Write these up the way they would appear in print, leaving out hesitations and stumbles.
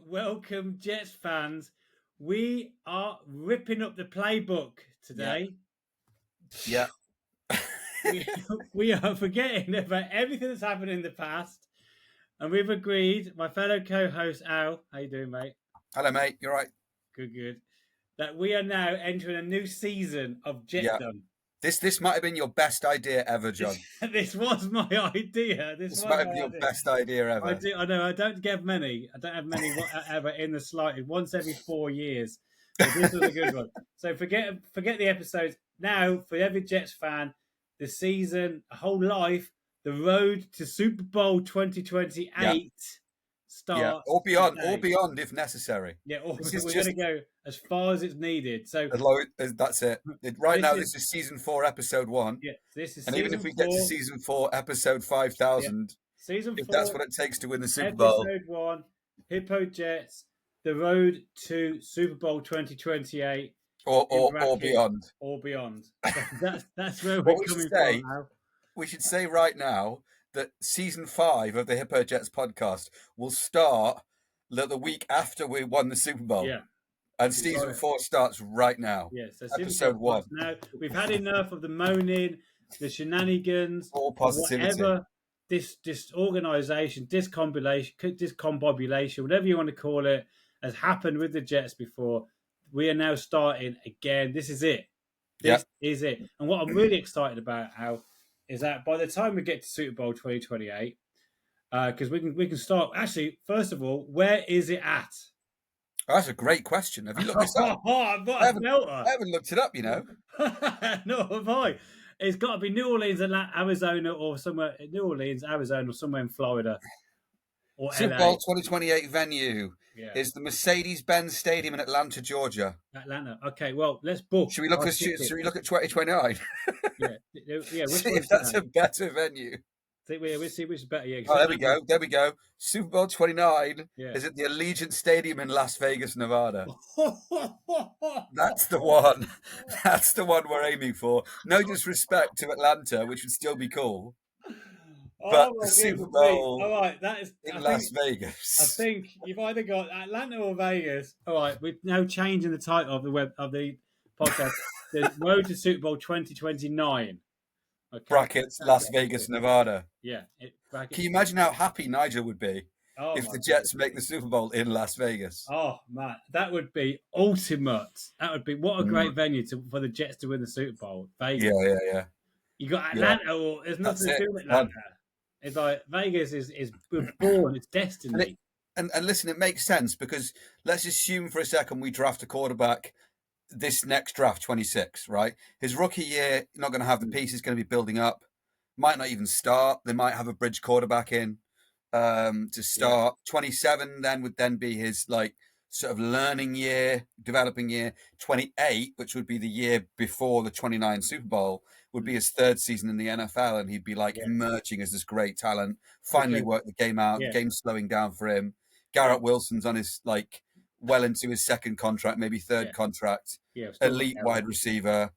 welcome, Jets fans. We are ripping up the playbook today. Yeah. we are forgetting about everything that's happened in the past, and we've agreed. My fellow co-host Al, how you doing, mate? Hello, mate. You're right. Good. That we are now entering a new season of Jetdom. This might have been your best idea ever, John. This was my idea. This might have been your best idea ever. I know. I don't have many ever in the slightest. Once every 4 years. But this was a good one. So forget the episodes. Now, for every Jets fan, the season, a whole life, the road to Super Bowl 2028 starts. Yeah, or beyond if necessary. Yeah, we're going to go as far as it's needed. So that's it. Right now, this is season 4, episode 1. Yeah, this is. And even if we get to season 4, episode 5,000, season 4, if that's what it takes to win the Super Bowl. Episode 1, Hippo Jets, the road to Super Bowl 2028, or beyond, or beyond. That's where we're coming from now. We should say right now that season 5 of the Hippo Jets podcast will start the week after we won the Super Bowl. Yeah. And season 4 starts right now. Yes, episode 1. Now we've had enough of the moaning, the shenanigans, all positivity. Whatever disorganization, discombobulation, whatever you want to call it, has happened with the Jets before. We are now starting again. This is it. This is it. And what I'm really excited about, Al, is that by the time we get to Super Bowl 2028, because we can start. Actually, first of all, where is it at? Oh, that's a great question. Have you looked this up? I haven't looked it up, you know. No, have I? It's got to be New Orleans, Arizona, or somewhere. New Orleans, Arizona, or somewhere in Florida. Or Super LA. Bowl 2028 venue is the Mercedes-Benz Stadium in Atlanta, Georgia. Atlanta. Okay, well, let's book. Should we look at 2029? Yeah. See if that's a better venue. We'll see which is better. Yeah, there we go. Super Bowl 29 is at the Allegiant Stadium in Las Vegas, Nevada. That's the one. That's the one we're aiming for. No disrespect to Atlanta, which would still be cool. But the Super Bowl in Las Vegas. I think you've either got Atlanta or Vegas. All right, we're now changing the title of the podcast. The Road to Super Bowl 2029. Okay. Brackets, Las Vegas, Nevada. Yeah. Can you imagine how happy Nigel would be if the Jets make the Super Bowl in Las Vegas? Oh, man. That would be ultimate. That would be what a great venue for the Jets to win the Super Bowl. Vegas. Yeah. You got Atlanta, or there's nothing to do with Atlanta. It's like Vegas is born, it's destiny. And listen, it makes sense because let's assume for a second we draft a quarterback this next draft, 26, right? His rookie year, not going to have the pieces, going to be building up. Might not even start. They might have a bridge quarterback in to start. 27 then would then be his sort of learning year, developing year. 28, which would be the year before the 29 Super Bowl, would be his 3rd season in the NFL, and he'd be emerging as this great talent. Finally worked the game out. The game's slowing down for him. Garrett Wilson's on his well into his 2nd contract, maybe 3rd contract. Elite wide receiver.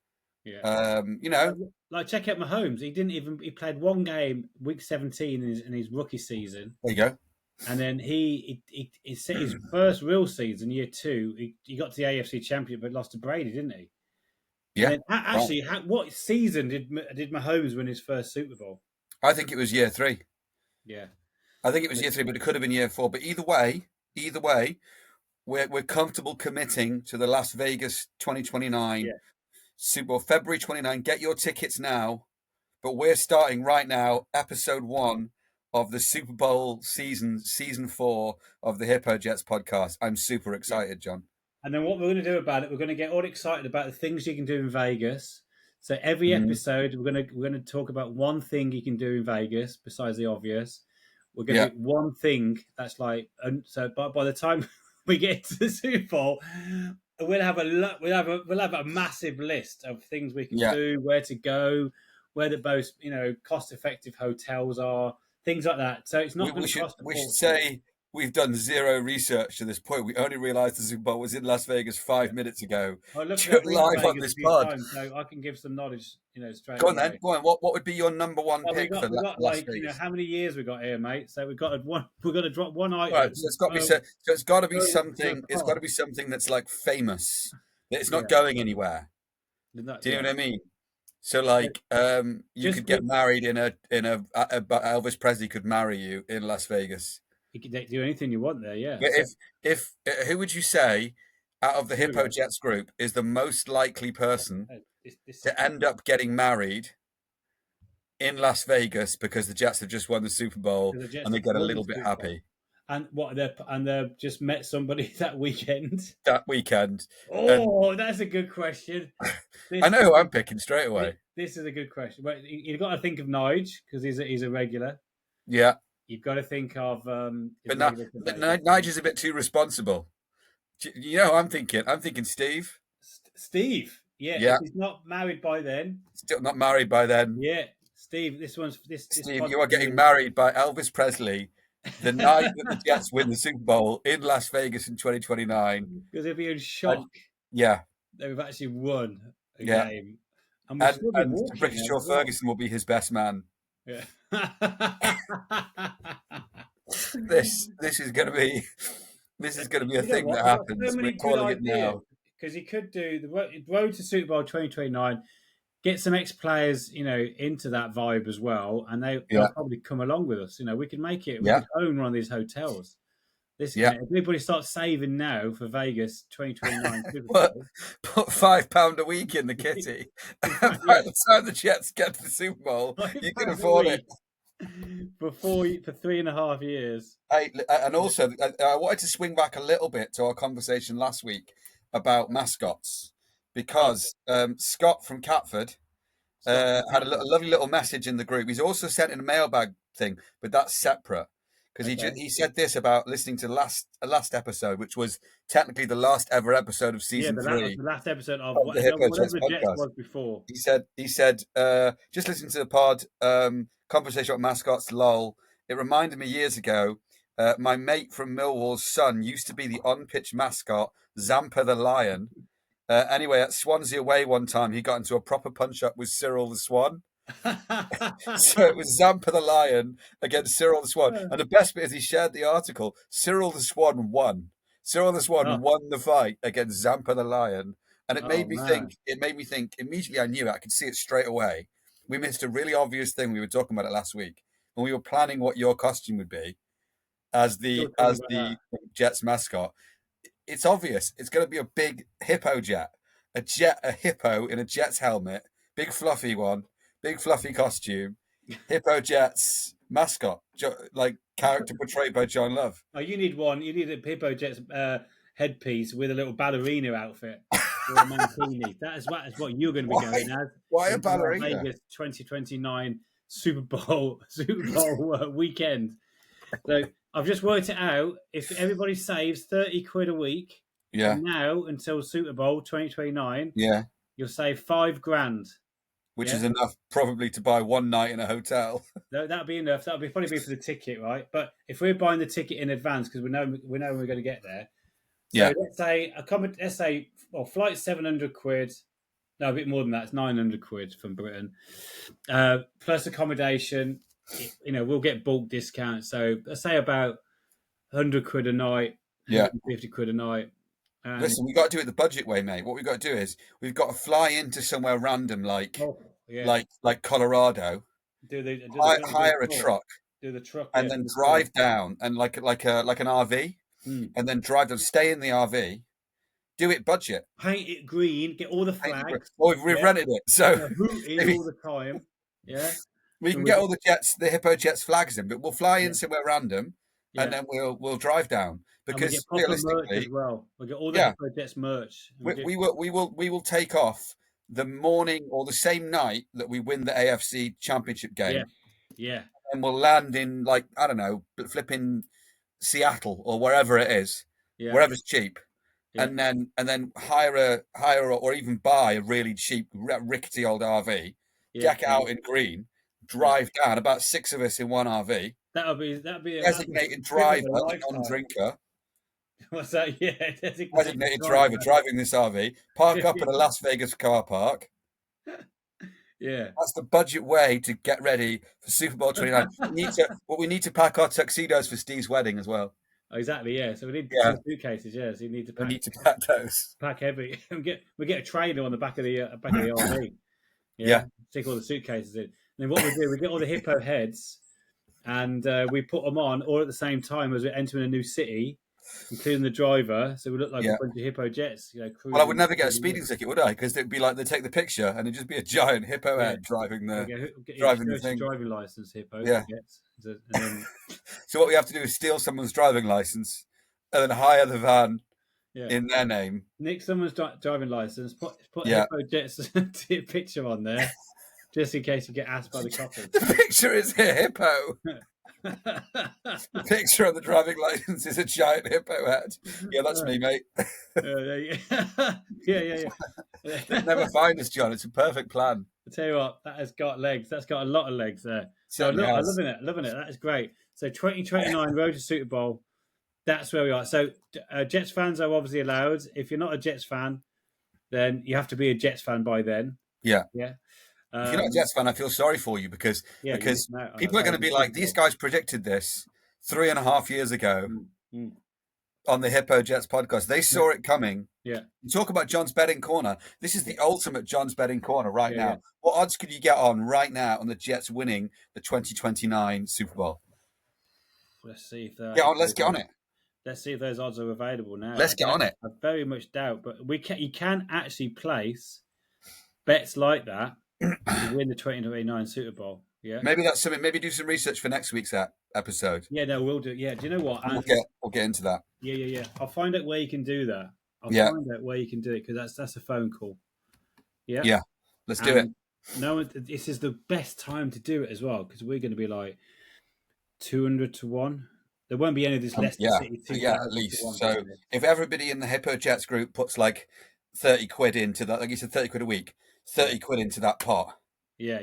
Check out Mahomes. He played one game, week 17 in his rookie season. There you go. And then he set his first real season, year 2. He got to the AFC Championship, but lost to Brady, didn't he? Yeah. What season did Mahomes win his first Super Bowl? I think it was year 3. Yeah. I think it was year 3, but it could have been year 4. But either way, we're comfortable committing to the Las Vegas 2029 Super Bowl, February 29. Get your tickets now. But we're starting right now, episode 1 of the Super Bowl season 4 of the Hippo Jets podcast. I'm super excited, John. And then what we're going to do about it, we're going to get all excited about the things you can do in Vegas. So every episode, we're going to talk about one thing you can do in Vegas besides the obvious. We're going to do one thing that's by the time we get to the Super Bowl, we'll have a massive list of things we can do, where to go, where the most cost-effective hotels are, things like that. So it's not going to cost. We should say we've done zero research to this point. We only realised the Super Bowl was in Las Vegas 5 minutes ago. I looked at Live on Vegas this a few pod. times, so I can give some knowledge, straight Go on away. then. Go on. What would be your number one Well, pick for we got Las like, Vegas? how many years we got here, mate? So we've got to drop one item. Right, so it's got to be it's got to be something. It's got to be something that's like famous. That it's not going anywhere. Do you know what I mean? So like, you could get married in a Elvis Presley could marry you in Las Vegas. You can do anything you want there, yeah. But if who would you say out of the Hippo Jets group is the most likely person to end up getting married in Las Vegas because the Jets have just won the Super Bowl and they get a little bit happy? And they've just met somebody that weekend. Oh, that's a good question. I know who I'm picking straight away. This is a good question. But you've got to think of Nige because he's a regular. Yeah. You've got to think of. But Nige is a bit too responsible. You know, I'm thinking Steve. Steve, yeah. If he's not married by then. Still not married by then. Yeah, Steve. Steve, you are getting married by Elvis Presley the night that the Jets win the Super Bowl in Las Vegas in 2029. Because he'll be in shock. Yeah, that we've actually won a game, and British Joe Ferguson will be his best man. Yeah. This is going to be a thing that happens. We're calling it now because he could do the road to Super Bowl 2029. Get some ex-players, into that vibe as well, and they'll probably come along with us. We can make it. We can own one of these hotels. If everybody starts saving now for Vegas 2029 Super Bowl, put £5 a week in the kitty. By the time the Jets get to the Super Bowl, you can afford it. For 3.5 years. And also, I wanted to swing back a little bit to our conversation last week about mascots. Because Scott from Catford had a lovely little message in the group. He's also sent in a mailbag thing, but that's separate. Because he said this about listening to last episode, which was technically the last ever episode of season 3. That was the last episode of the Hippo Jets podcast was before. He said, just listening to the pod, conversation about mascots, lol. It reminded me years ago, my mate from Millwall's son used to be the on-pitch mascot, Zampa the Lion. Anyway, at Swansea away one time, he got into a proper punch-up with Cyril the Swan. So it was Zampa the Lion against Cyril the Swan. And the best bit is he shared the article. Cyril the Swan won. Cyril the Swan won the fight against Zampa the Lion. And it made me think, immediately I knew it. I could see it straight away. We missed a really obvious thing. We were talking about it last week. When we were planning what your costume would be as the Jets mascot. It's obvious. It's going to be a big hippo jet, a hippo in a Jets helmet, big fluffy one, big fluffy costume, Hippo Jets mascot, like character portrayed by John Love. Oh, you need one. You need a Hippo Jets headpiece with a little ballerina outfit or a mankini. That is what you're going to be going as. Why a ballerina? Vegas 2029 Super Bowl weekend. So I've just worked it out. If everybody saves 30 quid a week, from now until Super Bowl 2029, you'll save $5,000, which is enough probably to buy one night in a hotel. No, that'd be enough. That'd probably be for the ticket, right? But if we're buying the ticket in advance because we know when we're going to get there, so let's say flight 700 quid. No, a bit more than that. It's 900 quid from Britain, plus accommodation. We'll get bulk discounts. So let's say about 100 quid a night, 150 quid a night. Listen, we've got to do it the budget way, mate. What we've got to do is we've got to fly into somewhere random like Colorado, hire a truck, do the truck, and then drive down and like an RV, and then drive down, stay in the RV, do it budget, paint it green, get all the flags. We've rented it, so hooting all the time. Yeah. We can get all the Hippo Jets flags in, but we'll fly in somewhere random, and then we'll drive down because realistically, as well. We'll get all the Hippo Jets merch. We will take off the morning or the same night that we win the AFC Championship game. Yeah. And we'll land in flipping Seattle or wherever it is, wherever's cheap, and then hire or even buy a really cheap rickety old RV, deck it out in green. drive down, about 6 of us in one RV. That'll be Designated driver, the non-drinker. What's that? Yeah, designated driver driving this RV. Park up in a Las Vegas car park. Yeah, that's the budget way to get ready for Super Bowl 29. We need to pack our tuxedos for Steve's wedding as well. Oh, exactly. Yeah, so we need 2 suitcases. Yeah, so you need to pack. We need to pack those. Pack every. We get a trailer on the back of the RV. Yeah. Stick all the suitcases in. And then what we do, we get all the hippo heads, and we put them on all at the same time as we're entering a new city, including the driver. So we look like a bunch of Hippo Jets. Well, I would never get a speeding ticket, would I? Because it'd be like they take the picture and it'd just be a giant hippo head driving the thing. Driving license, Hippo. Yeah. And then, so what we have to do is steal someone's driving license and then hire the van in their name. Nick someone's driving license. Put Hippo Jets picture on there, just in case you get asked by the coppers. The picture is a hippo. The picture on the driving license is a giant hippo head. Yeah, that's me, mate. Yeah. They'll never find us, John. It's a perfect plan. I tell you what, that has got legs. That's got a lot of legs there. So I'm loving it. That is great. So 2029 Road to Super Bowl. That's where we are. So Jets fans are obviously allowed. If you're not a Jets fan, then you have to be a Jets fan by then. Yeah. Yeah. If you're not a Jets fan, I feel sorry for you because people are going to be like, these guys predicted this 3.5 years ago on the Hippo Jets podcast. They saw it coming. Yeah. You talk about John's betting corner. This is the ultimate John's betting corner right now. Yeah. What odds could you get on right now on the Jets winning the 2029 Super Bowl? Let's see if let's get on it. Let's see if those odds are available now. Let's get on it. I very much doubt, but you can actually place bets like that to win the 2029 Super Bowl. Yeah, maybe that's something. Maybe do some research for next week's episode. Yeah, no, we'll do. Yeah, do you know what? We'll get into that. Yeah. I'll find out where you can do that. I'll find out where you can do it because that's a phone call. Yeah. Yeah. Let's do it. No, this is the best time to do it as well because we're going to be like 200 to 1. There won't be any of this Leicester City. At least. So if everybody in the Hippo Jets group puts like 30 quid into that, like you said, 30 quid a week, 30 quid into that pot. Yeah.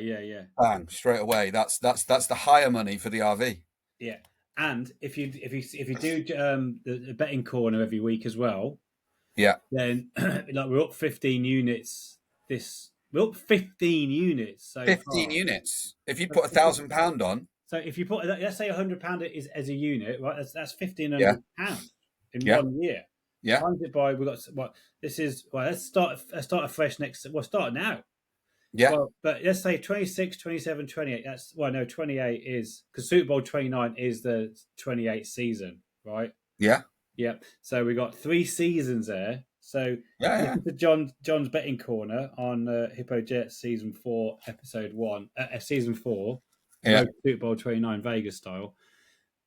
Bang, straight away. That's the higher money for the RV. Yeah, and if you do the betting corner every week as well. Yeah. Then like we're up 15 units. We're up 15 units. So 15 units. If you put £1,000 on. So if you put, let's say £100 is as a unit, right? That's £1,500 in 1 year. Yeah. Times it by, we've got what this is. Well, let's start afresh next. We'll start now. Yeah. Well, but let's say 26, 27, 28. 28 is because Super Bowl 29 is the 28th season, right? Yeah. Yeah. So we got 3 seasons there. So the John's betting corner on Hippo Jets season 4, episode 1, season 4. Yeah. Super Bowl 29 Vegas style.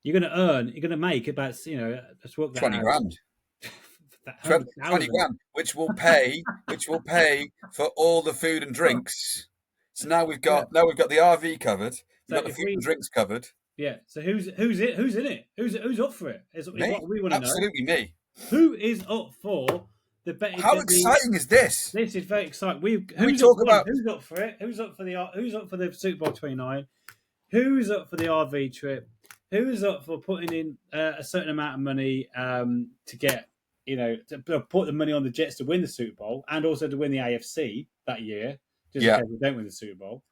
You're going to make about, let's work that 20 out. grand. 20 grand, which will pay for all the food and drinks. So now we've got the RV covered. We've got the food and drinks covered. Yeah. So who's in it? Who's up for it? Is what we want to know. Absolutely me. Who is up for the betting? How exciting is this? This is very exciting. Who's up for it? Who's up for the Super Bowl 29? Who's up for the RV trip? Who's up for putting in a certain amount of money to get, to put the money on the Jets to win the Super Bowl and also to win the AFC that year, just in case we don't win the Super Bowl?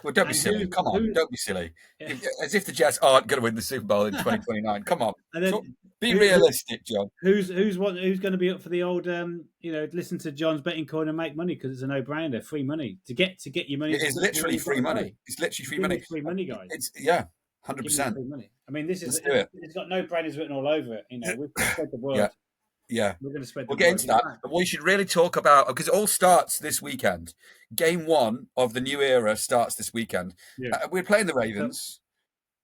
Well, don't be silly. Come on, don't be silly. Yeah. As if the Jets aren't going to win the Super Bowl in 2029. Come on. And then, be realistic, John. Who's going to be up for the old, listen to John's betting corner and make money because it's a no-brainer, free money to get your money. It's literally free money. It's literally free money. Free money, guys. It's 100%. Free money. I mean, it's got no-brainers written all over it. We've spread the word. Yeah. We're going to spread the word. We'll get into that. But we should really talk about, because it all starts this weekend. Game 1 of the new era starts this weekend. Yeah. We're playing the Ravens.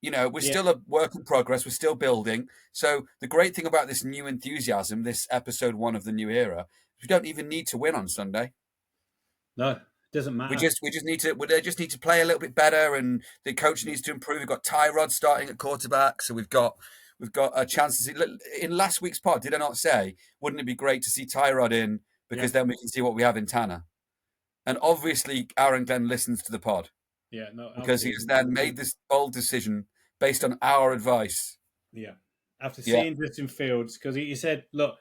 We're still a work in progress. We're still building. So the great thing about this new enthusiasm, this episode 1 of the new era, we don't even need to win on Sunday. No, it doesn't matter. We just need to play a little bit better, and the coach needs to improve. We've got Tyrod starting at quarterback, so we've got a chance to see. In last week's pod, did I not say, wouldn't it be great to see Tyrod in because then we can see what we have in Tanner? And obviously, Aaron Glenn listens to the pod. Yeah, no, because he has then made this bold decision based on our advice. Yeah, after seeing Justin Fields, because he said, "Look,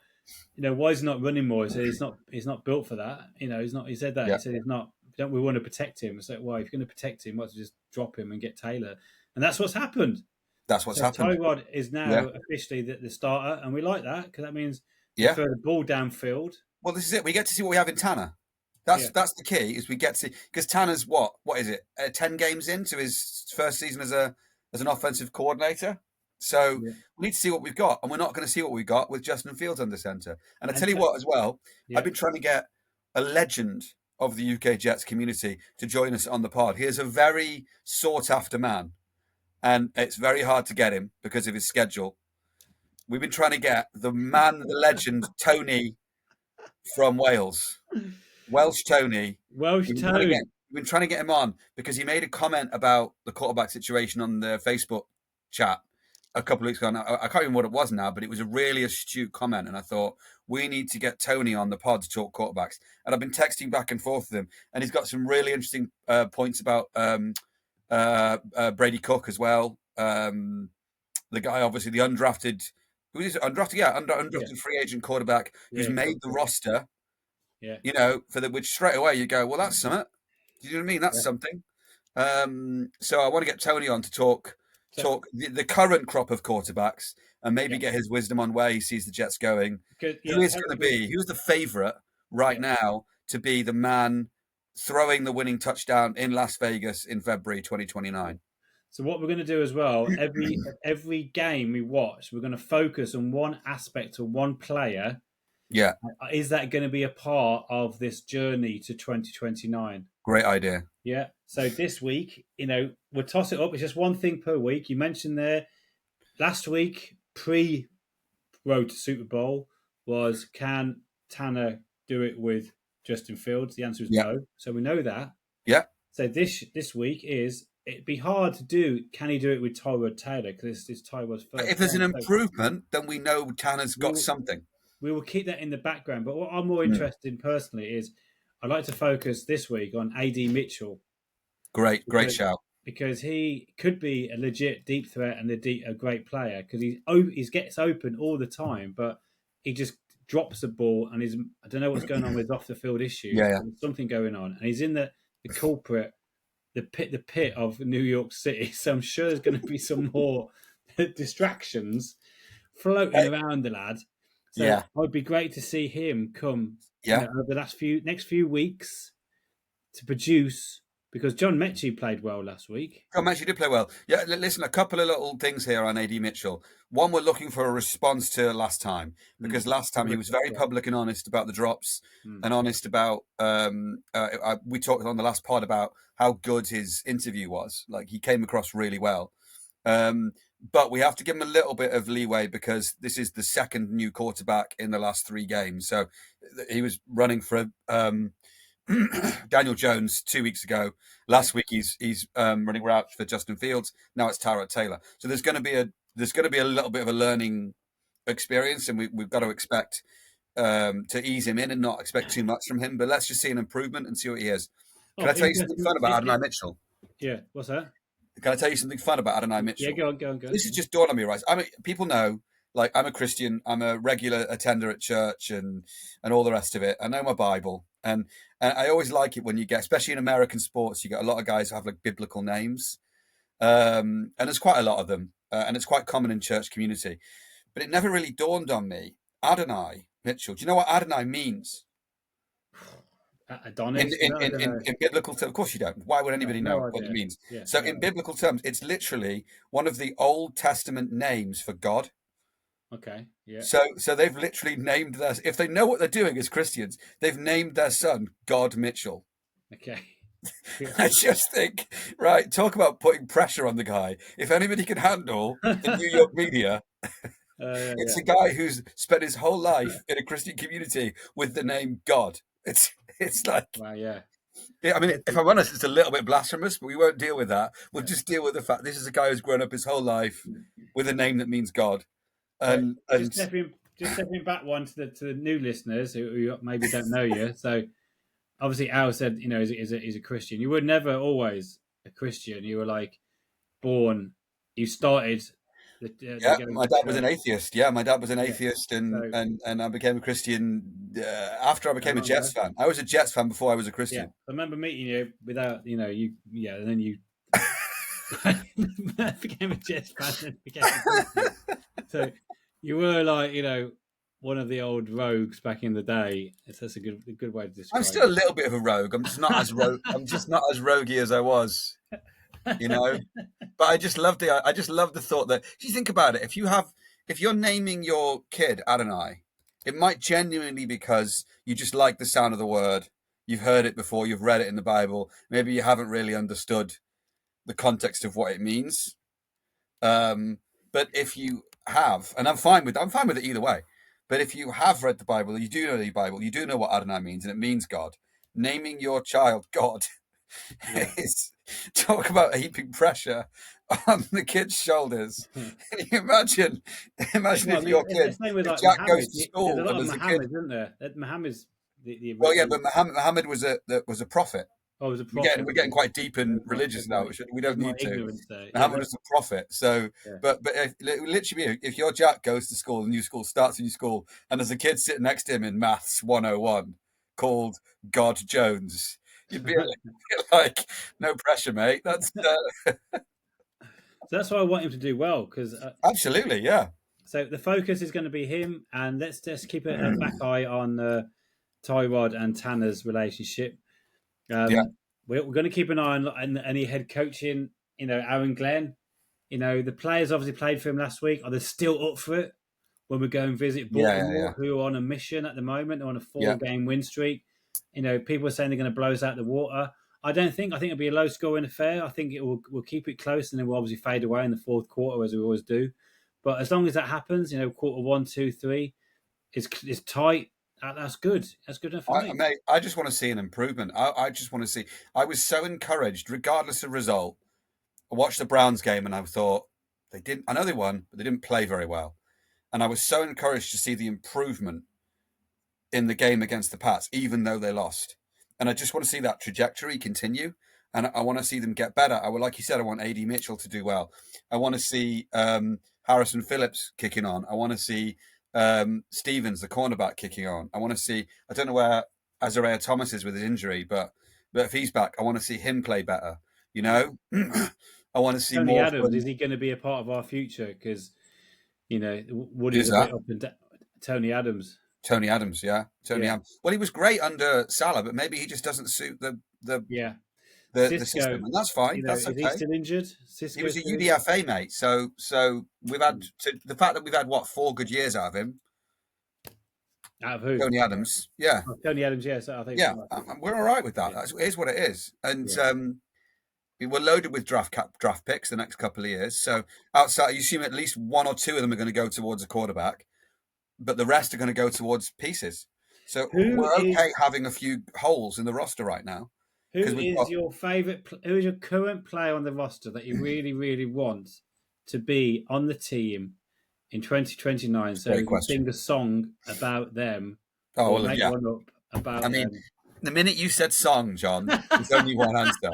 why is he not running more?" He said he's not built for that. He's not. He said that. He said he's not. Don't we want to protect him? So why, if you're going to protect him, why don't you just drop him and get Taylor? And that's what's happened. That's what's happened. Tyrod is now officially the starter, and we like that because that means you throw the ball downfield. Well, this is it. We get to see what we have in Tanner. That's the key. Is we get to, because Tanner's what is it? 10 games into his first season as an offensive coordinator. So we need to see what we've got, and we're not going to see what we've got with Justin Fields under center. And I tell you what, as well, I've been trying to get a legend of the UK Jets community to join us on the pod. He is a very sought after man, and it's very hard to get him because of his schedule. We've been trying to get the man, the legend, Tony from Wales. Welsh Tony. Welsh Tony. We've been trying to get him on because he made a comment about the quarterback situation on the Facebook chat a couple of weeks ago. I can't remember what it was now, but it was a really astute comment. And I thought, we need to get Tony on the pod to talk quarterbacks. And I've been texting back and forth with him. And he's got some really interesting points about Brady Cook as well. The guy, obviously, the undrafted... Who is it? Undrafted? Yeah, undrafted free agent quarterback who's made the roster. Yeah. Which straight away you go, well, that's something. Do you know what I mean? That's something. So I want to get Tony on to talk the current crop of quarterbacks and maybe get his wisdom on where he sees the Jets going. Who is going to be? Who's the favourite right now to be the man throwing the winning touchdown in Las Vegas in February 2029? So what we're going to do as well, every game we watch, we're going to focus on one aspect or one player. Yeah. Is that going to be a part of this journey to 2029? Great idea. Yeah. So this week, we'll toss it up. It's just one thing per week. You mentioned there last week, pre-road to Super Bowl, was can Tanner do it with Justin Fields? The answer is no. So we know that. Yeah. So this week is... It'd be hard to do. Can he do it with Tyrod Taylor? Because it's Tyrod's first. If there's an improvement, then we know Tanner's got something. We will keep that in the background. But what I'm more interested in personally is I'd like to focus this week on AD Mitchell. Great shout. Because he could be a legit deep threat and a great player because he gets open all the time, but he just drops the ball and I don't know what's going on with off the field issues. Yeah. There's something going on, and he's in the culprit. The pit of New York City. So I'm sure there's going to be some more distractions floating around the lad. So it would be great to see him come over the next few weeks to produce, because John Mechie played well last week. John Mechie did play well. Yeah, listen, a couple of little things here on AD Mitchell. One, we're looking for a response to last time, because last time he was very public and honest about the drops and honest about, we talked on the last pod about how good his interview was. Like, he came across really well. But we have to give him a little bit of leeway because this is the second new quarterback in the last 3 games. So he was running for Daniel Jones 2 weeks ago. Last week he's running routes for Justin Fields. Now it's Tyrod Taylor. So there's going to be a little bit of a learning experience, and we've got to expect to ease him in and not expect too much from him. But let's just see an improvement and see what he is. Can I tell you something fun about Adonai Mitchell? Yeah, what's that? Can I tell you something fun about Adonai Mitchell? Yeah, go on. This is just dawned on me, right? People know, like, I'm a Christian. I'm a regular attender at church and all the rest of it. I know my Bible. And I always like it when you get, especially in American sports, you get a lot of guys who have, like, biblical names. And there's quite a lot of them. And it's quite common in church community. But it never really dawned on me. Adonai Mitchell. Do you know what Adonai means? Adonis? In biblical terms, of course you don't. Why would anybody know what it means? Yeah, so in biblical terms, it's literally one of the Old Testament names for God. Okay, yeah. So they've literally named if they know what they're doing as Christians, they've named their son God Mitchell. Okay. I just think, right, talk about putting pressure on the guy. If anybody can handle the New York media, it's a guy who's spent his whole life in a Christian community with the name God. It's like, wow, yeah. I mean, if I'm honest, it's a little bit blasphemous, but we won't deal with that. We'll just deal with the fact this is a guy who's grown up his whole life with a name that means God. And just stepping back one to the new listeners who maybe don't know you. So obviously, Al said, he's a Christian. You would never always a Christian. You were like born. You started. My dad was an atheist. Yeah, my dad was an atheist, and I became a Christian after I became a Jets fan. I was a Jets fan before I was a Christian. Yeah, I remember meeting you without, and then you became a Jets fan and became a Christian. So you were like, one of the old rogues back in the day. That's a good way to describe. I'm still a little bit of a rogue. I'm just not as roguey as I was, But I just love the thought that, if you think about it, if you're naming your kid Adonai, it might genuinely because you just like the sound of the word. You've heard it before. You've read it in the Bible. Maybe you haven't really understood the context of what it means. But if you have, and I'm fine with it either way. But if you have read the Bible, you do know the Bible, you do know what Adonai means, and it means God. Naming your child God is, talk about heaping pressure on the kid's shoulders. Can you imagine if your kid, if Jack goes to school, there's a lot of Muhammad, isn't there? Muhammad's the well, yeah, but Muhammad was a prophet. Oh, was a prophet. We're getting quite deep in religious now. We don't need to. Muhammad was a prophet. So, but literally, if your Jack goes to school, a new school starts a new school, and there's a kid sitting next to him in Maths 101 called God Jones, you'd be like, no pressure, mate. That's So that's why I want him to do well, because absolutely, yeah. So the focus is going to be him, and let's just keep a back eye on Tyrod and Tanner's relationship. We're going to keep an eye on any head coaching. Aaron Glenn. The players obviously played for him last week. Are they still up for it when we go and visit Baltimore, who are on a mission at the moment? They're on a 4-game win streak. People are saying they're going to blow us out the water. I think it'll be a low-scoring affair. I think we'll keep it close, and then we'll obviously fade away in the fourth quarter, as we always do. But as long as that happens, quarter 1, 2, 3, it's tight. That's good. That's good enough for me. Mate, I just want to see an improvement. I just want to see. I was so encouraged, regardless of result. I watched the Browns game and I thought they didn't. I know they won, but they didn't play very well. And I was so encouraged to see the improvement in the game against the Pats, even though they lost. And I just want to see that trajectory continue. And I want to see them get better. Like you said, I want AD Mitchell to do well. I want to see Harrison Phillips kicking on. I want to see Stevens, the cornerback, kicking on. I want to see. I don't know where Azariah Thomas is with his injury, but if he's back, I want to see him play better. I want to see Tony more. Adams, is he going to be a part of our future? Because Woody's a bit up and down. Tony Adams. Tony Adams, yeah. Adams. Well, he was great under Salah, but maybe he just doesn't suit the system, and that's fine. That's okay. Is he still injured? He was a UDFA, mate. So we've had the fact that we've had 4 good years out of him. Out of who? Tony Adams. Yeah. Oh, Tony Adams. Yes, I think. Yeah, we're all right with that. It is what it is, and we're loaded with draft picks the next couple of years. So outside, you assume at least 1 or 2 of them are going to go towards a quarterback, but the rest are going to go towards pieces. So we're okay having a few holes in the roster right now. Who is your favourite? Who is your current player on the roster that you really, really want to be on the team in 2029? So you can sing a song about them. Oh, well, make one up about them. The minute you said song, John, there's only one answer.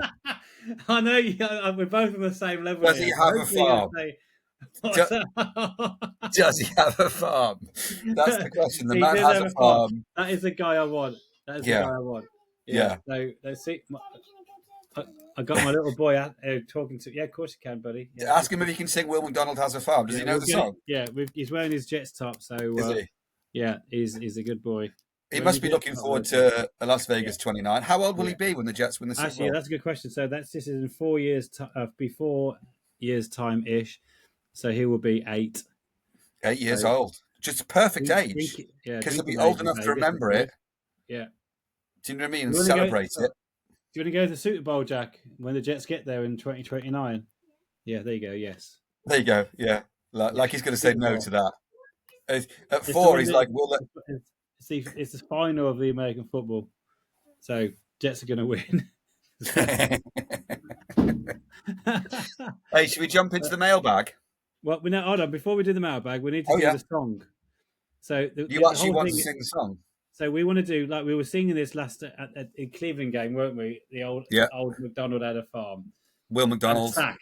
I know we're both on the same level. Does he have a farm? Does he have a farm? That's the question. The man has a farm. That is the guy I want. That is the guy I want. Yeah. So let's see. I got my little boy talking to. Yeah, of course you can, buddy. Yeah. Ask him if he can sing "Will McDonald Has a Farm." Does he know the song? Yeah, he's wearing his Jets top, so is he? Yeah, he's a good boy. He must be looking forward to Las Vegas 29. How old will he be when the Jets win the Super Bowl? Actually, that's a good question. So this is in 4 years, before years time ish. So he will be 8. 8 years old, just a perfect age. Because he'll be old enough to remember it. Yeah. Do you know what I mean? And celebrate it. Do you want to go to the Super Bowl, Jack, when the Jets get there in 2029? Yeah, there you go. Yes. There you go. Yeah, like he's going to say no to that. At 4, he's like, "Well, it's the final of the American football, so Jets are going to win." Hey, should we jump into the mailbag? Well, hold on. Before we do the mailbag, we need to do the song. So you actually want to sing the song? So we want to do, like we were singing this last at Cleveland game, weren't we? The old McDonald had a farm. Will McDonald. Sack.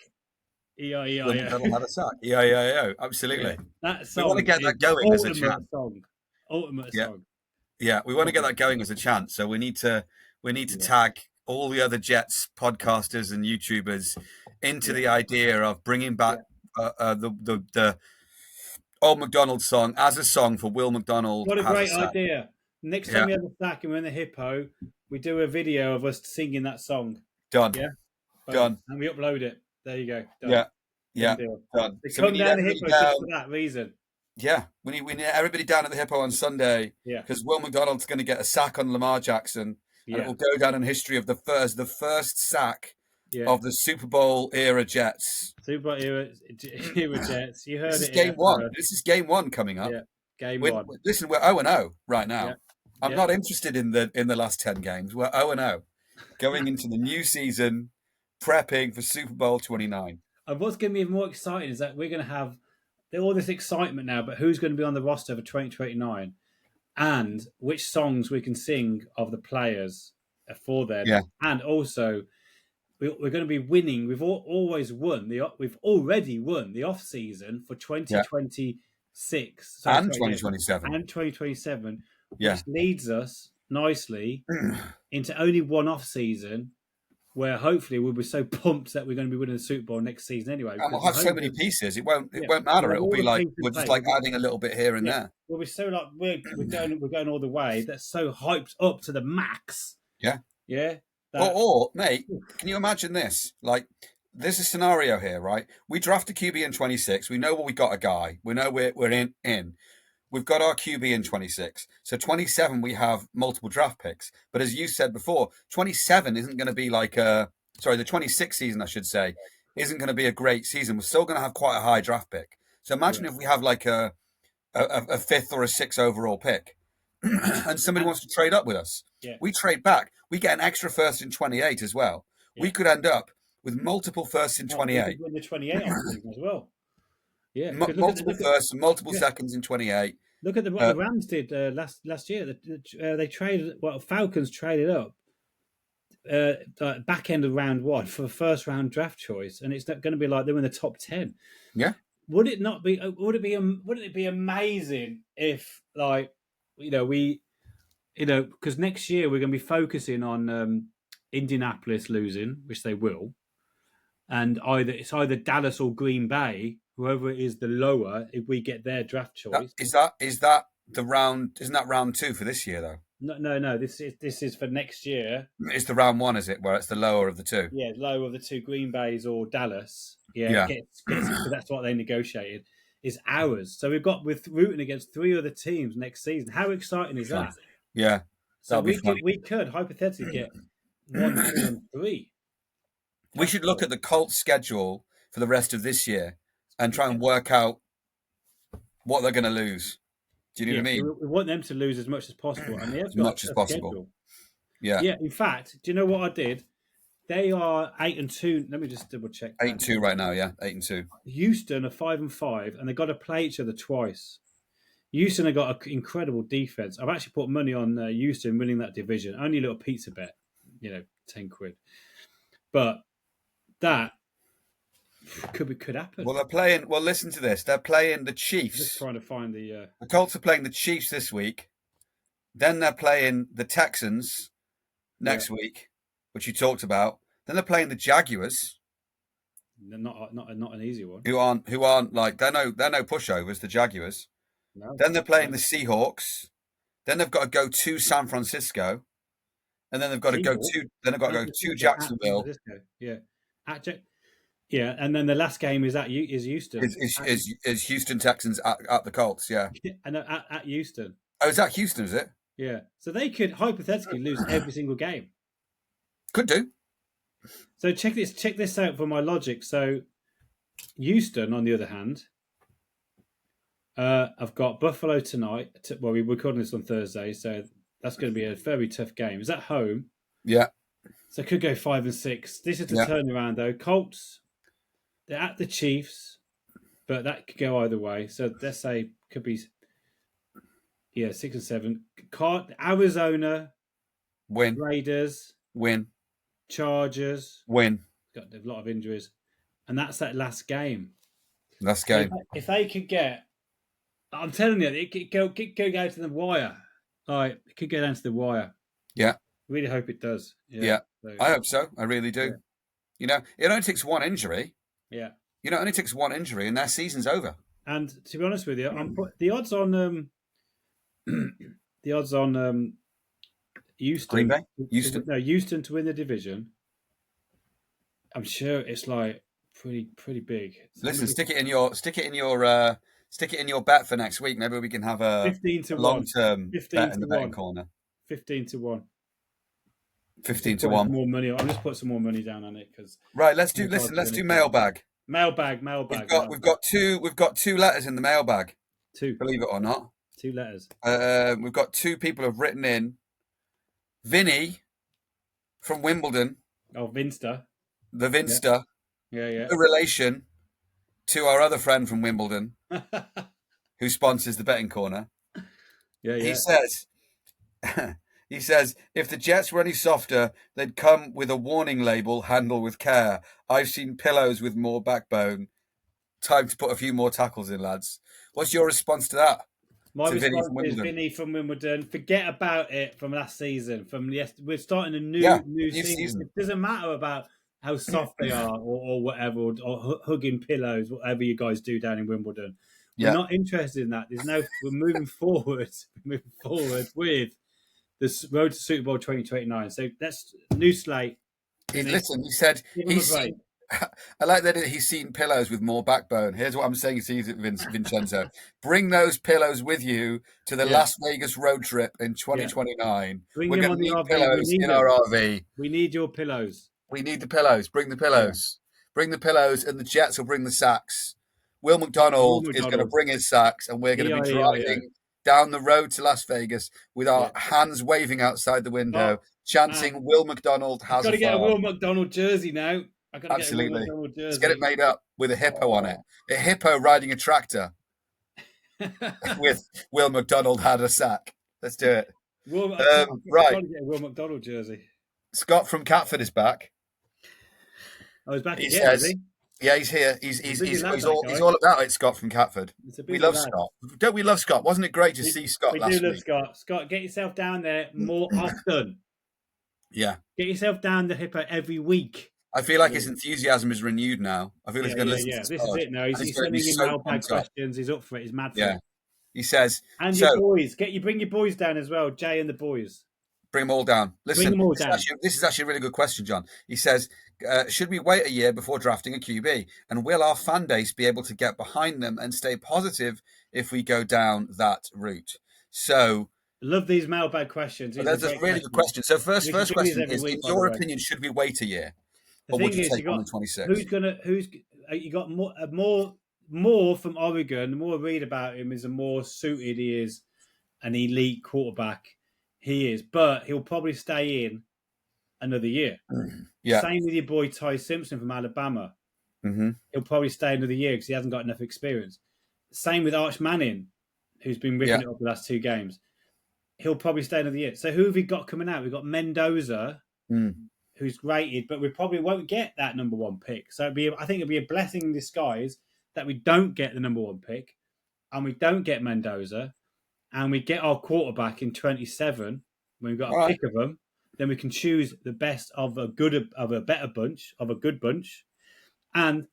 Will McDonald had a sack. Yeah. Absolutely. Yeah. That song we want to get that going as a chant. Ultimate song. Yeah, we want to get that going as a chant. So we need to tag all the other Jets podcasters and YouTubers into the idea of bringing back the Old McDonald song as a song for Will McDonald. What a great idea! Next time we have a sack and we're in the Hippo, we do a video of us singing that song. Done. Yeah, done. And we upload it. There you go. Done. Yeah. Done. So come down the Hippo just for that reason. Yeah, we need everybody down at the Hippo on Sunday. Yeah, because Will McDonald's going to get a sack on Lamar Jackson, and it will go down in history of the first sack of the Super Bowl era Jets. Super Bowl era Jets. You heard this is game one. This is game one coming up. Yeah, game one. Listen, we're 0-0 right now. Yeah. I'm not interested in the last 10 games. We're 0-0 going into the new season, prepping for Super Bowl 29. And what's going to be more exciting is that we're going to have all this excitement now, but who's going to be on the roster for 2029 and which songs we can sing of the players for them. Yeah. And also, we're going to be winning. We've always won. We've already won the off season for 2026 and 2027 and 2027, which leads us nicely into only one off season, where hopefully we'll be so pumped that we're going to be winning the Super Bowl next season anyway. And we'll have so many pieces. It won't matter. It'll be like we're just like adding a little bit here and there. We'll be so like we're going all the way. That's so hyped up to the max. Yeah. Yeah. Or mate, can you imagine this? Like, there's a scenario here, right? We draft a QB in 26. We know we got a guy. We know we're in. We've got our QB in 26. So 27, we have multiple draft picks. But as you said before, 27 isn't going to be like the 26 season, I should say, isn't going to be a great season. We're still going to have quite a high draft pick. So imagine if we have like a fifth or a sixth overall pick and somebody wants to trade up with us. Yeah. We trade back. We get an extra first in 28 as well. Yeah. We could end up with multiple firsts in 28. We could win the 28 as well. Yeah, multiple firsts and multiple seconds in 28. Look at what the Rams did last year. They traded. Falcons traded up back end of round 1 for a first round draft choice, and it's not going to be like they're in the top 10. Yeah. Would it not be? Wouldn't it be amazing if because next year we're going to be focusing on Indianapolis losing, which they will, and it's either Dallas or Green Bay. Whoever is the lower, if we get their draft choice, is that the round? Isn't that round 2 for this year though? No. This is for next year. It's the round 1, is it? Where it's the lower of the two. Yeah, lower of the two, Green Bays or Dallas. Yeah. That's what they negotiated. Is ours. So we're rooting against 3 other teams next season. How exciting is that? Yeah. So we could hypothetically get 1, 2, and 3. We should look at the Colts schedule for the rest of this year and try and work out what they're going to lose. Do you know what I mean? We want them to lose as much as possible. And as much as possible. Schedule. Yeah. Yeah. In fact, do you know what I did? They are 8-2. Let me just double check. 8-2 right now. Yeah, 8-2. Houston are 5-5, and they've got to play each other twice. Houston have got an incredible defense. I've actually put money on Houston winning that division. Only a little pizza bet, £10. But that could happen. Well, they're playing. Well, listen to this. They're playing the Chiefs. Just trying to find the Colts are playing the Chiefs this week. Then they're playing the Texans next week, which you talked about. Then they're playing the Jaguars. Not an easy one. Who aren't like they're no pushovers. The Jaguars. No, then they're playing the Seahawks. Then they've got to go to San Francisco, and then they've got to go to Jacksonville. Yeah, yeah, and then the last game is Houston. Is Houston Texans at the Colts? Yeah, and at Houston. Oh, is that Houston? Is it? Yeah, so they could hypothetically lose every single game. Could do. So check this out for my logic. So Houston, on the other hand, I've got Buffalo tonight. Well, we're recording this on Thursday, so that's going to be a very tough game. Is at home. Yeah. So it could go 5-6. This is the turnaround, though. Colts, they're at the Chiefs, but that could go either way. So let's say could be 6-7. Arizona, win. Raiders, win. Chargers, win. got a lot of injuries, and that's that last game. Last game. If they could get, I'm telling you, it could go down to the wire. Like, it could go down to the wire. Yeah. Really hope it does. Yeah. So, I hope so. I really do. Yeah. It only takes one injury. Yeah. It only takes one injury, and their season's over. And to be honest with you, the odds on Houston. Green Bay? Houston to win the division. I'm sure it's like pretty big. Listen, stick it in your bet for next week. Maybe we can have a long-term bet in the betting corner. 15-1. 15-1. More money. I'll just put some more money down on it because. Right. Let's do mailbag. Mailbag. We've got two letters in the mailbag. Two. Believe it or not. 2 letters. We've got 2 people who have written in. Vinny from Wimbledon. Oh, Vinster. The Vinster. Yeah. A relation to our other friend from Wimbledon who sponsors the betting corner. Yeah. He says, if the Jets were any softer, they'd come with a warning label, handle with care. I've seen pillows with more backbone. Time to put a few more tackles in, lads. What's your response to that? My response is Vinny from Wimbledon. Forget about it from last season. We're starting a new season. It doesn't matter about how soft they are or whatever, or hugging pillows, whatever you guys do down in Wimbledon. We're not interested in that. We're moving forward. With the road to Super Bowl 2029. So that's new slate. Listen, he said I like that he's seen pillows with more backbone. Here's what I'm saying to you, Vincenzo. Bring those pillows with you to the Las Vegas road trip in 2029. We're going to need pillows in our RV. We need your pillows. We need the pillows. Bring the pillows. Bring the pillows, and the Jets will bring the sacks. Will McDonald is going to bring his sacks, and we're going to be driving down the road to Las Vegas with our hands waving outside the window, chanting, Will McDonald has a farm. I've got to get a Will McDonald jersey now. Absolutely. Let's get it made up with a hippo on it. A hippo riding a tractor with Will McDonald had a sack. Let's do it. Right. Get a Will McDonald jersey. Scott from Catford is back. Oh, he's back again, is he? Yeah, he's here. He's all about it, Scott from Catford. We love Scott. Don't we love Scott? Wasn't it great to see Scott last week? We do love Scott. Scott, get yourself down there more often. Yeah. Get yourself down the Hippo every week. I feel like his enthusiasm is renewed now. I feel he's going to listen to this is it now. He's sending in mailbag questions. He's up for it. He's mad for it. He says... And your boys. Bring your boys down as well, Jay and the boys. Bring them all down. Listen, bring them all down. This is actually a really good question, John. He says, should we wait a year before drafting a QB? And will our fan base be able to get behind them and stay positive if we go down that route? So... Love these mailbag questions. That's a really good question. So first question is, in your opinion, should we wait a year? The thing is, you got more from Oregon. The more I read about him, is the more suited he is, an elite quarterback he is. But he'll probably stay in another year. Yeah. Same with your boy Ty Simpson from Alabama. Mm-hmm. He'll probably stay another year because he hasn't got enough experience. Same with Arch Manning, who's been ripping it up the last 2 games. He'll probably stay another year. So who have we got coming out? We've got Mendoza. Who's rated, but we probably won't get that number 1 pick. So I think it'll be a blessing in disguise that we don't get the number 1 pick, and we don't get Mendoza, and we get our quarterback in 27 when we've got a pick of them. Then we can choose the best of a good bunch, and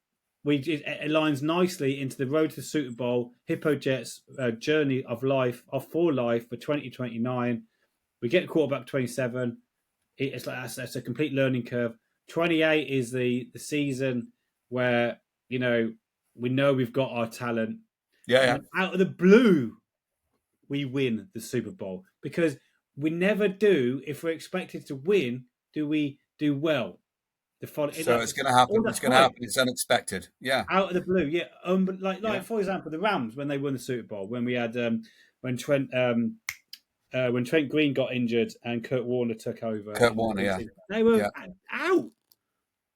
it aligns nicely into the road to the Super Bowl. Hippo Jets journey for life for 2029. We get a quarterback 27. It's like that's a complete learning curve. 28 is the season where we know we've got our talent. Yeah. Out of the blue, we win the Super Bowl because we never do. If we're expected to win, do we do well? It's going to happen. It's going to happen. It's unexpected. Yeah. Out of the blue. Yeah. For example, the Rams when they won the Super Bowl, when we had when Trent Green got injured and Kurt Warner took over. They were out.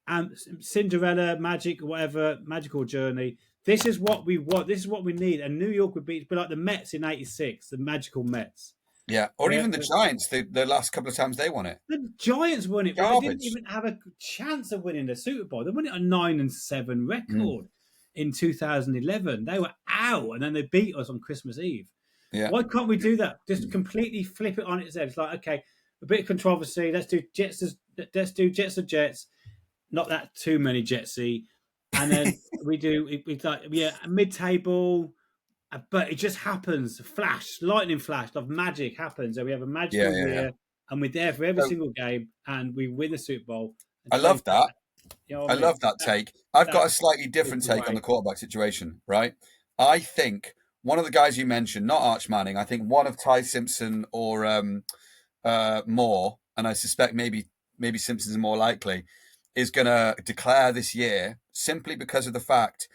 And Cinderella, magical journey. This is what we want. This is what we need. And New York would be like the Mets in '86, the magical Mets. Yeah, or even the Giants, the last couple of times they won it. The Giants won it, but Garbage. they didn't even have a chance of winning the Super Bowl. They won it a 9-7 record in 2011. They were out, and then they beat us on Christmas Eve. Yeah. Why can't we do that? Just completely flip it on its head. It's like, okay, a bit of controversy. Let's do Jets or Jets. Not that too many Jetsy. And then we like mid-table. But it just happens. Lightning flash of magic happens. And we have a magical year, and we're there for every single game, and we win the Super Bowl. I love that. I love that take. I've got a slightly different take on the quarterback situation, right? I think one of the guys you mentioned, not Arch Manning, I think one of Ty Simpson or Moore, and I suspect maybe Simpson's more likely, is going to declare this year simply because of the fact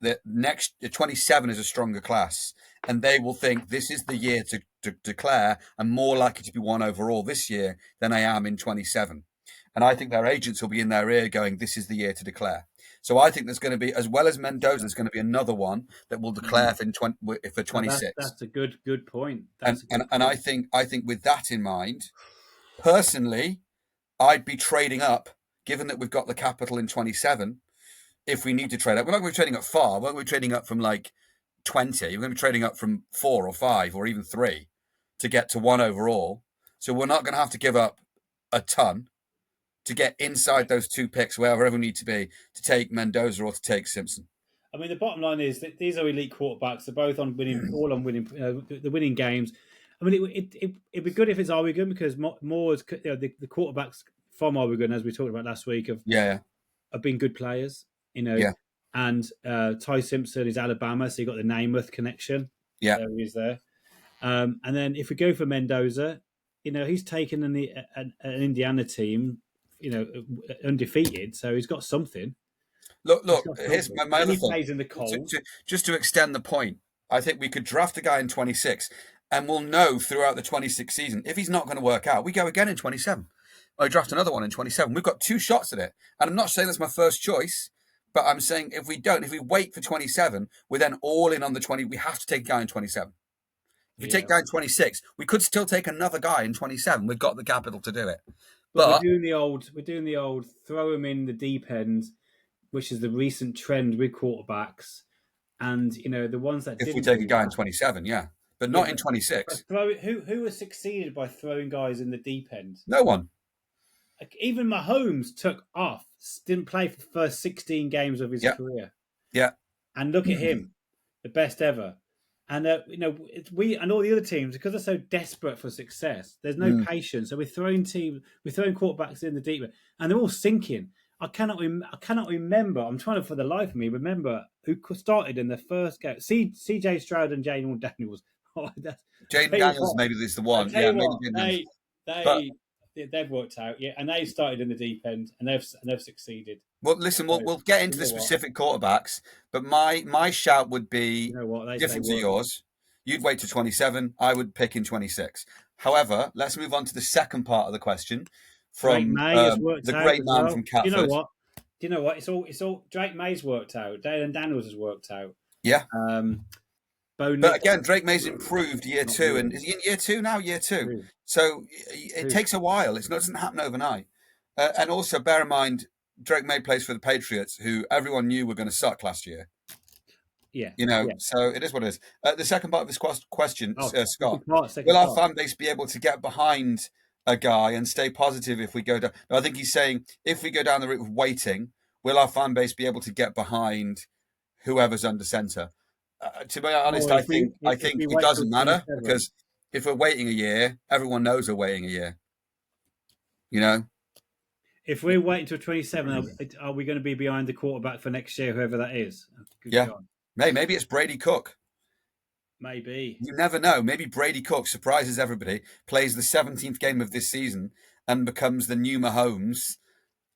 that next 27 is a stronger class, and they will think this is the year to declare. I'm more likely to be one overall this year than I am in 27. And I think their agents will be in their ear going, this is the year to declare. So I think there's going to be, as well as Mendoza, there's going to be another one that will declare for 26. That's a good point. And I think with that in mind, personally, I'd be trading up, given that we've got the capital in 27. If we need to trade up, we're not going to be trading up far. We're not going to be trading up from like 20. We're going to be trading up from 4 or 5 or even 3 to get to 1 overall. So we're not going to have to give up a ton to get inside those 2 picks, wherever we need to be, to take Mendoza or to take Simpson. I mean, the bottom line is that these are elite quarterbacks. They're both on winning, all on winning, the winning games. I mean, it'd be good if it's Oregon, because Moore's, the quarterbacks from Oregon, as we talked about last week, have been good players. And Ty Simpson is Alabama, so you got the Namath connection. Yeah, there he is there. And then if we go for Mendoza, he's taken an Indiana team, undefeated, so he's got something. Look. Here's my other thought. Plays in the cold. Just to extend the point, I think we could draft a guy in 26, and we'll know throughout the 26 season if he's not going to work out. We go again in 27. I draft another one in 27. We've got 2 shots at it, and I'm not saying that's my first choice. But I'm saying if we wait for 27, we're then all in on the 20. We have to take a guy in 27. If we take a guy in 26, we could still take another guy in 27. We've got the capital to do it. But we're doing the old throw him in the deep end, which is the recent trend with quarterbacks. And the ones that if we take a guy in 27, but not in 26. Who has succeeded by throwing guys in the deep end? No one. Like, even Mahomes took off, didn't play for the first 16 games of his career. Yeah. And look at him, the best ever. And, we and all the other teams, because they're so desperate for success, there's no patience. So we're throwing quarterbacks in the deep end, and they're all sinking. I cannot remember. I'm trying to, for the life of me, remember who started in the first game. C.J. Stroud and Jaden Daniels. Jaden Daniels maybe is the one. They've worked out, and they started in the deep end, and they've succeeded. Well, listen, we'll get into the specific quarterbacks, but my shout would be different to yours. You'd wait to 27. I would pick in 26. However, let's move on to the second part of the question from the great man from Catford. Do you know what? It's all Drake May's worked out. Jalen Daniels has worked out. Yeah. But again, Drake May's improved year 2, and is he in year 2 now? Year 2. So it takes a while. It doesn't happen overnight. And also bear in mind, Drake May plays for the Patriots, who everyone knew were going to suck last year. Yeah. So it is what it is. The second part of this question, Scott, will our fan base be able to get behind a guy and stay positive if we go down? No, I think he's saying if we go down the route of waiting, will our fan base be able to get behind whoever's under centre? To be honest, I think it doesn't matter, because if we're waiting a year, everyone knows we're waiting a year. If we're waiting until 27, are we going to be behind the quarterback for next year, whoever that is? God. Maybe it's Brady Cook. Maybe. You never know. Maybe Brady Cook surprises everybody, plays the 17th game of this season, and becomes the new Mahomes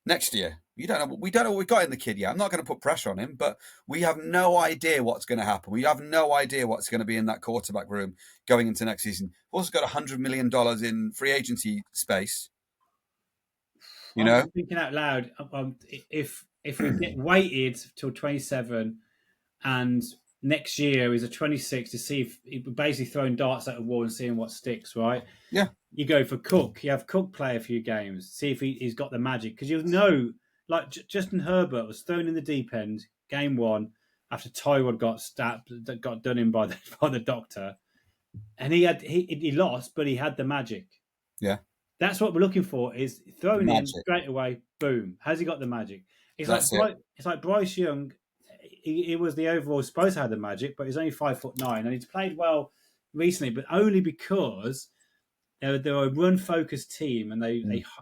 next year. We don't know what we got in the kid yet. I'm not going to put pressure on him, but we have no idea what's going to happen. We have no idea what's going to be in that quarterback room going into next season. We've also got $100 million in free agency space. I'm thinking out loud. If we get waited till 27, and next year is a 26 to see if he basically throwing darts at a wall and seeing what sticks, right? Yeah. You go for Cook. You have Cook play a few games, see if he's got the magic. Because you know, like Justin Herbert was thrown in the deep end game one after Tyrod got done in by the doctor, and he lost, but he had the magic. Yeah. That's what we're looking for, is thrown in straight away, boom. Has he got the magic? It's like Bryce Young. He was the overall supposed to have the magic, but he's only 5'9", and he's played well recently, but only because they're a run-focused team, and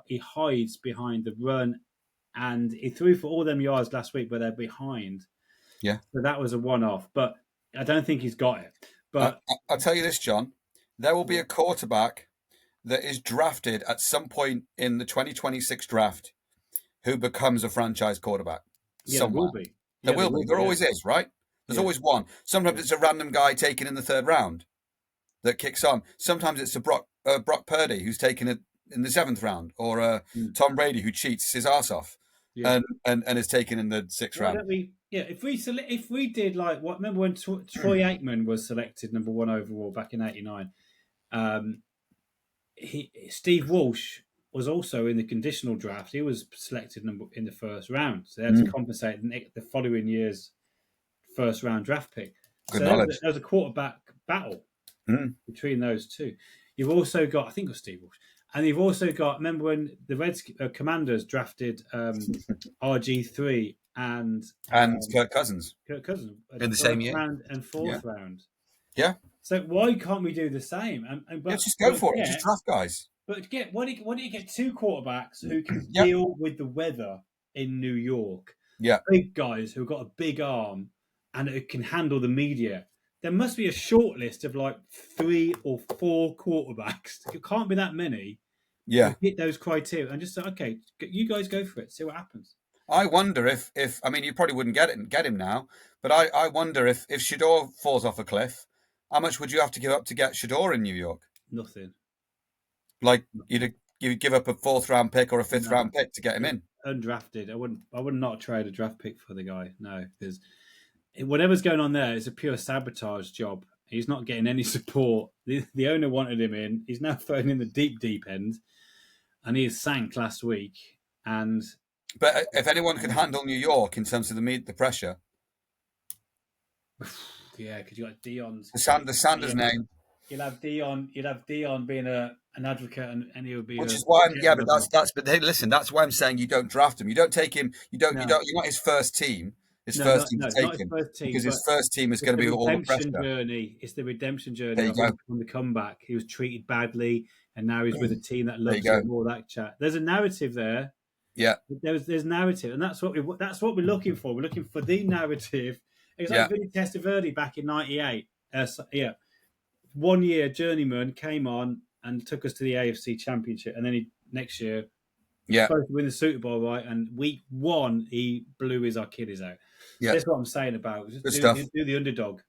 he hides behind the run, and he threw for all them yards last week, but they're behind. Yeah. So that was a one-off, but I don't think he's got it. But I'll tell you this, John. There will be a quarterback that is drafted at some point in the 2026 draft who becomes a franchise quarterback. Yeah, there will be. There will be. There always is, right? There's always one. Sometimes it's a random guy taken in the third round that kicks on. Sometimes it's a Brock Purdy who's taken it in the seventh round, or Tom Brady who cheats his ass off and is taken in the sixth round. If we did like what? Remember when Troy Aikman was selected number 1 overall back in '89? Steve Walsh was also in the conditional draft. He was selected in the first round, so they had to compensate the following year's first round draft pick. Good knowledge. There was a quarterback battle between those two. You've also got, I think it was Steve Walsh, and you've also got, remember when the Commanders drafted RG3 and Kirk Cousins in the same year, and fourth round. Yeah. So why can't we do the same? But just go for it. Just draft guys. But why don't you get two quarterbacks who can deal with the weather in New York? Yeah. Big guys who've got a big arm and who can handle the media. There must be a short list of like 3 or 4 quarterbacks. It can't be that many. Yeah. Hit those criteria and just say, okay, you guys go for it. See what happens. I wonder if I mean, you probably wouldn't get him now, but I wonder if Shador falls off a cliff, how much would you have to give up to get Shador in New York? Nothing. Like you'd give up a 4th round pick or a 5th round pick to get him in. Undrafted. I would not trade a draft pick for the guy. No, because whatever's going on there is a pure sabotage job. He's not getting any support. The owner wanted him in. He's now thrown in the deep end, and he sank last week. But if anyone could handle New York in terms of the pressure, yeah, because you got Dion's the Sanders name. You'll have Dion being an advocate, and he'll be. Which is why, But hey, listen, that's why I'm saying you don't draft him. You don't take him. You're not his first team. His first team to take him, because his first team is going to be all the pressure. It's the redemption journey from the comeback. He was treated badly, and now he's with a team that loves him. All that chat. There's a narrative there. Yeah, there's narrative, and that's what we're looking for. We're looking for the narrative. It's like Vinny Testaverde back in '98. 1 year journeyman came on and took us to the AFC Championship, and then next year, supposed to win the Super Bowl, right? And week 1, he blew his Achilles out. Yeah, that's what I'm saying about. Just do the underdog,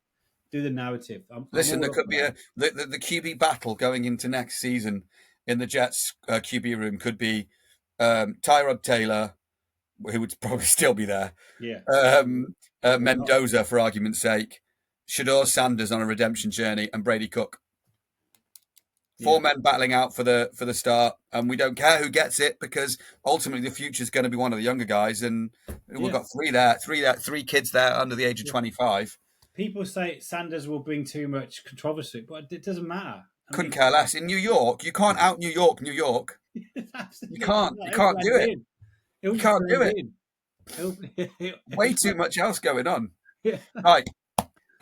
do the narrative. Listen, there could be the QB battle going into next season in the Jets QB room could be Tyrod Taylor, who would probably still be there. Yeah. Mendoza, for argument's sake. Shador Sanders on a redemption journey, and Brady Cook. 4 men battling out for the start, and we don't care who gets it, because ultimately the future is going to be one of the younger guys, and we've got 3 kids there under the age of 25. People say Sanders will bring too much controversy, but it doesn't matter. Couldn't care less. In New York, you can't out New York. You can't. You can't do it. You can't do it. Way too much else going on. Right.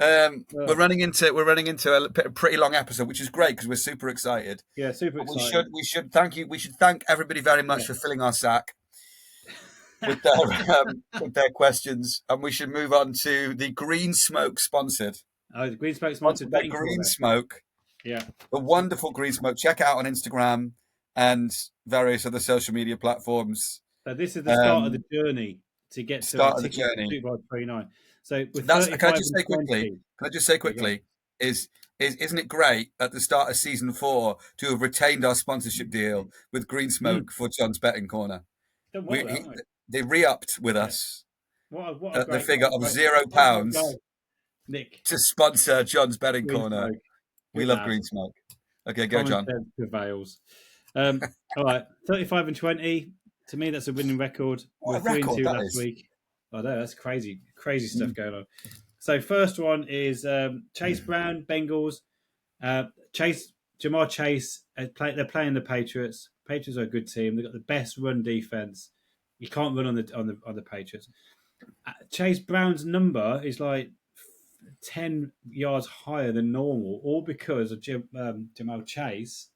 We're running into a pretty long episode, which is great because we're super excited. Yeah, super excited. We should thank everybody very much for filling our sack with their questions, and we should move on to the Green Smoke sponsored. Oh, the Green Smoke sponsored. The Green Smoke. Yeah, the wonderful Green Smoke. Check it out on Instagram and various other social media platforms. So this is the start of the journey to get to Super Bowl 29. So can I just say quickly, isn't it great at the start of season 4 to have retained our sponsorship deal with Green Smoke for John's Betting Corner? They re-upped with us What at the figure of £0. Nick. To sponsor John's betting Green corner. smoke. We love green smoke. Okay, go, Common John. sense prevails. All right, 35-20. To me, that's a winning record. What We're a record 3-2 that last is. week. I know, that's crazy stuff going on. So first one is Chase Brown, Bengals. Jamar Chase, they're playing the Patriots. Patriots are a good team. They've got the best run defense. You can't run on the Patriots. Chase Brown's number is like 10 yards higher than normal, all because of Jamal Chase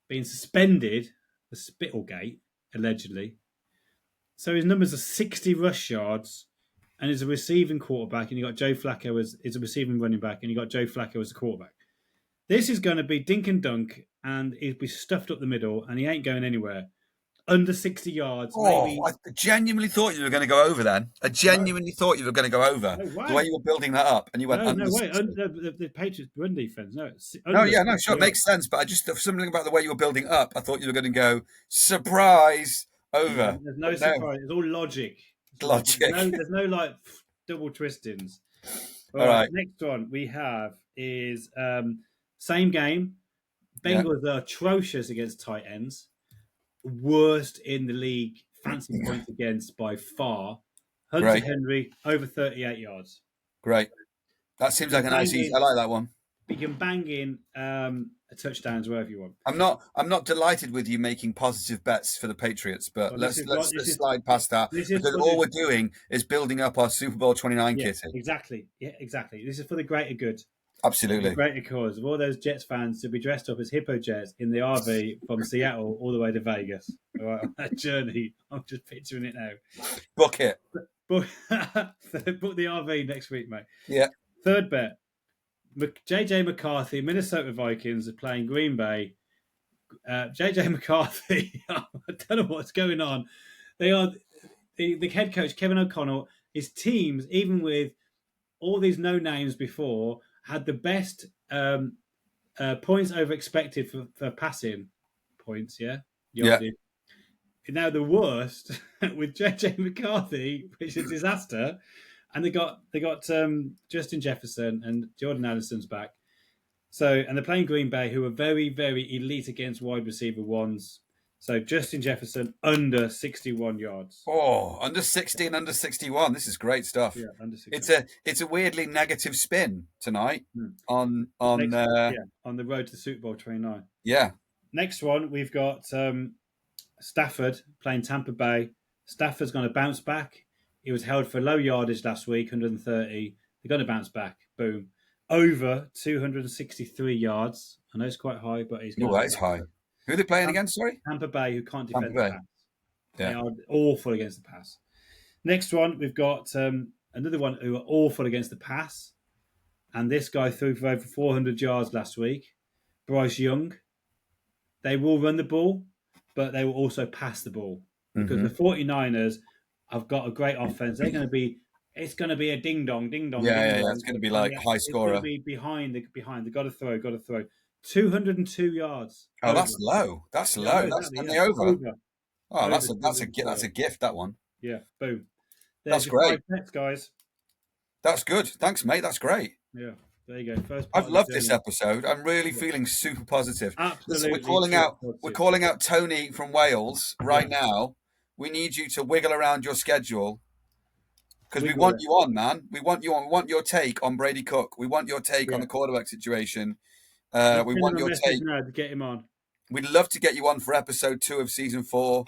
being suspended for Spittlegate, allegedly. So his numbers are 60 rush yards, and he's a receiving quarterback, and you got Joe Flacco as a receiving running back, and you got Joe Flacco as a quarterback. This is going to be dink and dunk, and he'll be stuffed up the middle, and he ain't going anywhere. Under 60 yards, maybe. I genuinely thought you were going to go over then. I genuinely thought you were going to go over. No way. The way you were building that up, and you went under. No way. The Patriots run defense. Sure, it makes sense. But I just something about the way you were building up. I thought you were going to go surprise over. There's no surprise. It's all logic. There's no like double twistings. All right. Next one we have is same game. Bengals are atrocious against tight ends. Worst in the league, fancy points against by far. Hunter Henry over 38 yards. Great. That seems like a nice easy. I like that one. You can bang in touchdowns wherever you want. I'm not delighted with you making positive bets for the Patriots, but let's slide past that because all we're doing is building up our Super Bowl 29 kitting. Exactly. Yeah, exactly. This is for the greater good. Absolutely. The greater cause of all those Jets fans to be dressed up as Hippo Jets in the RV from Seattle all the way to Vegas. All right, on that journey. I'm just picturing it now. Book it. Book the RV next week, mate. Yeah. Third bet. JJ McCarthy, Minnesota Vikings are playing Green Bay. JJ McCarthy, I don't know what's going on. They are the head coach, Kevin O'Connell, his teams, even with all these no names before, had the best points over expected for passing points, yardage. Now the worst with JJ McCarthy, which is a disaster. And they got Justin Jefferson and Jordan Addison's back. And they're playing Green Bay, who are very, very elite against wide receiver ones. So Justin Jefferson under 61 yards. Oh, under 60 and under 61. This is great stuff. Yeah, under 60. It's a weirdly negative spin tonight on the road to the Super Bowl 29. Yeah. Next one, we've got Stafford playing Tampa Bay. Stafford's going to bounce back. He was held for low yardage last week, 130. They're going to bounce back. Boom. Over 263 yards. I know it's quite high, but he's going to... it's high. Who are they playing against, sorry? Tampa Bay, who can't defend the pass. Yeah. They are awful against the pass. Next one, we've got another one who are awful against the pass. And this guy threw for over 400 yards last week. Bryce Young. They will run the ball, but they will also pass the ball. Because the 49ers... I've got a great offense. It's going to be a ding dong. Yeah. It's going to be like high scorer. It's going to be behind. They've got to throw. 202 yards. Oh, that's low. That's low. That's over. Oh, that's a gift. That one. Yeah. Boom. That's great. Bets, guys. That's good. Thanks, mate. That's great. Yeah. There you go. First. I've loved this episode. I'm really feeling super positive. Absolutely. Listen, we're calling out Tony from Wales right now. We need you to wiggle around your schedule because we want you on, man. We want you on. We want your take on Brady Cook. We want your take on the quarterback situation. We want your take. Now to get him on. We'd love to get you on for episode 2 of season 4,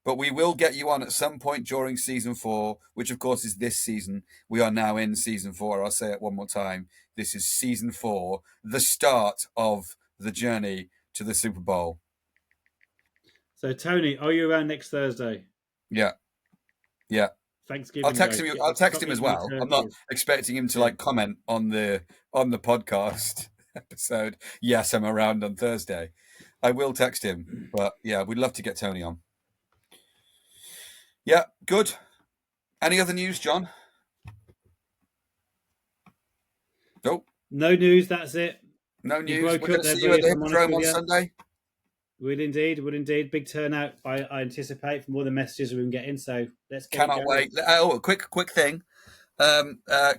but we will get you on at some point during season 4, which of course is this season. We are now in season 4. I'll say it one more time. This is season 4, the start of the journey to the Super Bowl. So, Tony, are you around next Thursday? Yeah. Thanksgiving. I'll text him as well. I'm not expecting him to comment on the podcast episode. Yes, I'm around on Thursday. I will text him, but yeah, we'd love to get Tony on. Yeah, good. Any other news, John? Nope. No news. That's it. No news. We're going to see you at the Hippodrome on Sunday. Would indeed. Big turnout, I anticipate, from all the messages we've been getting. So let's get Cannot wait. Oh, quick thing.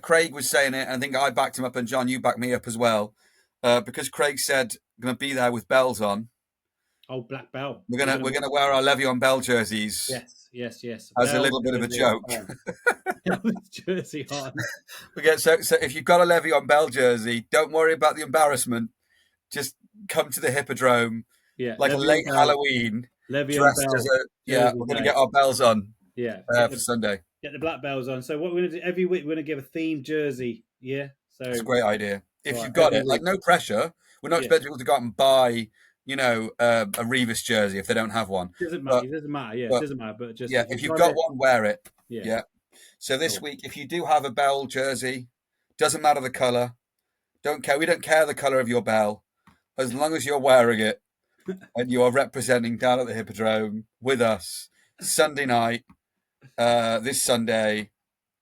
Craig was saying it, and I think I backed him up, and John, you backed me up as well, because Craig said going to be there with bells on. Oh, Black Bell. We're gonna wear our Le'Veon Bell jerseys. Yes. As a little bit of a joke. Jersey on. So if you've got a Le'Veon Bell jersey, don't worry about the embarrassment. Just come to the Hippodrome, like Le'Veon a late Bell, Halloween. Le'Veon dressed Bell. As we're going to get our bells on. For Sunday. Get the black bells on. So what we're going to do every week, we're going to give a themed jersey. Yeah. So it's a great idea. If you've got it, like no pressure. We're not expecting people to go out and buy, a Revis jersey if they don't have one. It doesn't matter. It doesn't matter. But just if you've got one, wear it. Yeah. So this week, if you do have a Bell jersey, doesn't matter the color. Don't care. We don't care the color of your Bell, as long as you're wearing it and you are representing down at the Hippodrome with us Sunday night. This Sunday,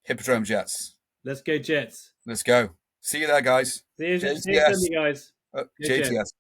Hippodrome Jets. Let's go Jets. Let's go. See you there, guys. See you Sunday, guys. JTS.